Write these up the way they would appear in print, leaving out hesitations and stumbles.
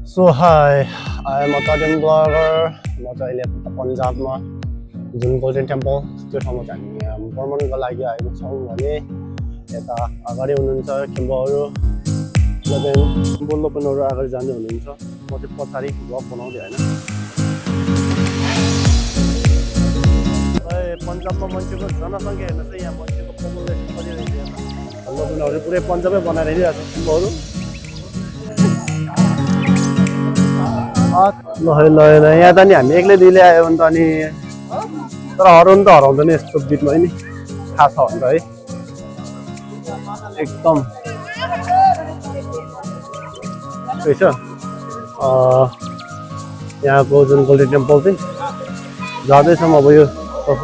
So hi, I am a Italian blogger. म चाहिँ अहिले पन्जाबमा जुन गोल्डन टेम्पल त्यो ठाउँमा हामी भ्रमणको लागि आएको छौँ भने यता अगाडि हुनुहुन्छ किम्बहरू बोल्लोपनहरू अगाडि जाँदै हुनुहुन्छ म चाहिँ पछाडि ब्लग बनाउँदै होइन पन्जाबमा मान्छेको जनसङ्ख्या हेर्नुहोस् है यहाँ मान्छेको पपुलेसन पनि रहेछ बोल्लोपनहरू पुरै पन्जाबै बनाएर हिँडिरहेको छ किम्बहरू ल यहाँ त नि हामी एक्लै दुईले आयो भने त अनि तर हराउनु त हराउँदैन यस्तो बिचमा नि थाहा छ भने त है एकदम रहेछ यहाँको जुन गोल्डन टेम्पल चाहिँ जाँदैछौँ अब यो तर्फ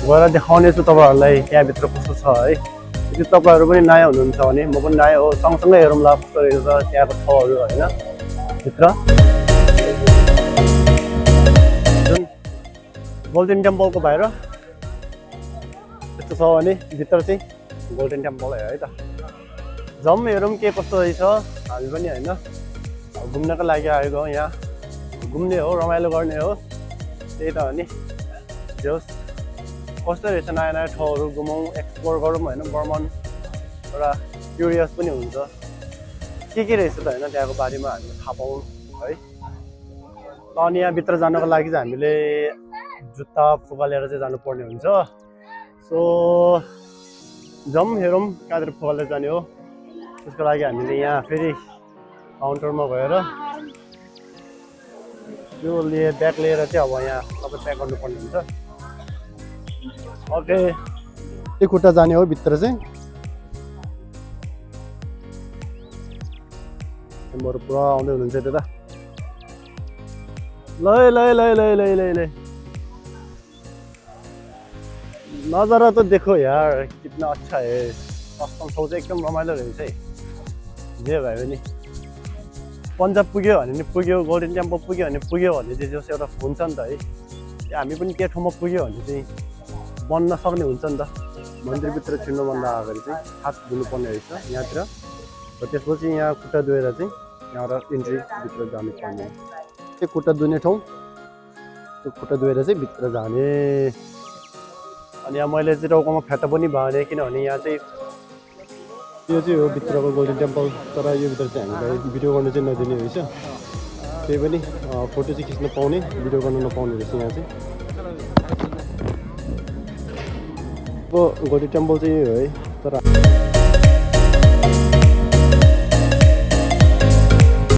गएर देखाउने छु तपाईँहरूलाई त्यहाँभित्र कस्तो छ है यदि तपाईँहरू पनि नयाँ हुनुहुन्छ भने म पनि नयाँ हो सँगसँगै हेरौँला कस्तो रहेछ त्यहाँको ठाउँहरू होइन भित्र जुन गोल्डन टेम्पलको बाहिर यस्तो छ भने भित्र चाहिँ गोल्डन टेम्पल है त जाउँ हेरौँ के कस्तो रहेछ हामी पनि होइन घुम्नको लागि आएको यहाँ घुम्ने हो रमाइलो गर्ने हो त्यही त हो नि जोस् कस्तो रहेछ नयाँ नयाँ ठाउँहरू घुमौँ एक्सप्लोर गरौँ होइन भ्रमण एउटा क्युरियस पनि हुन्छ के रहेछ त होइन त्यहाँको बारेमा हामीले थाहा पाउँ है अनि यहाँभित्र जानको लागि चाहिँ हामीले जुत्ता फुकालेर चाहिँ जानुपर्ने हुन्छ सो जाउँ हेरौँ कहाँतिर फुकालेर जाने हो त्यसको लागि हामीले यहाँ फेरि काउन्टरमा गएर त्यो ब्याग लिएर चाहिँ अब यहाँ सबै प्याक गर्नुपर्ने हुन्छ ओके त्यो खुट्टा जाने हो भित्र चाहिँ तिमीहरू पुरा आउँदै हुनुहुन्छ त्यता ल नजारा त देखो यार कितना अच्छा है कस्टम ठाउँ चाहिँ एकदम रमाइलो रहेछ है जे भयो भने पन्जाब पुग्यो भने नि पुग्यो गोल्डन टेम्पल पुग्यो भने चाहिँ जस एउटा हुन्छ नि त है हामी पनि के ठाउँमा पुग्यो भने चाहिँ बन्न सक्ने हुन्छ नि त मन्दिरभित्र छिर्नुभन्दा अगाडि चाहिँ हात धुनुपर्ने रहेछ यहाँतिर र त्यसपछि यहाँ खुट्टा धोएर चाहिँ यहाँबाट इन्ट्रीभित्र जानुपर्ने त्यो खुट्टा धुने ठाउँ त्यो खुट्टा धोएर चाहिँ भित्र जाने अनि यहाँ मैले चाहिँ टाउकोमा फ्याटा पनि भने किनभने यहाँ चाहिँ यो चाहिँ हो भित्रको गोल्डन टेम्पल तर यो भित्र चाहिँ हामीलाई भिडियो गर्नु चाहिँ नदिने रहेछ त्यही पनि फोटो चाहिँ खिच्न पाउने भिडियो गर्नु नपाउने रहेछ यहाँ चाहिँ गोल्डन टेम्पल चाहिँ यो है तर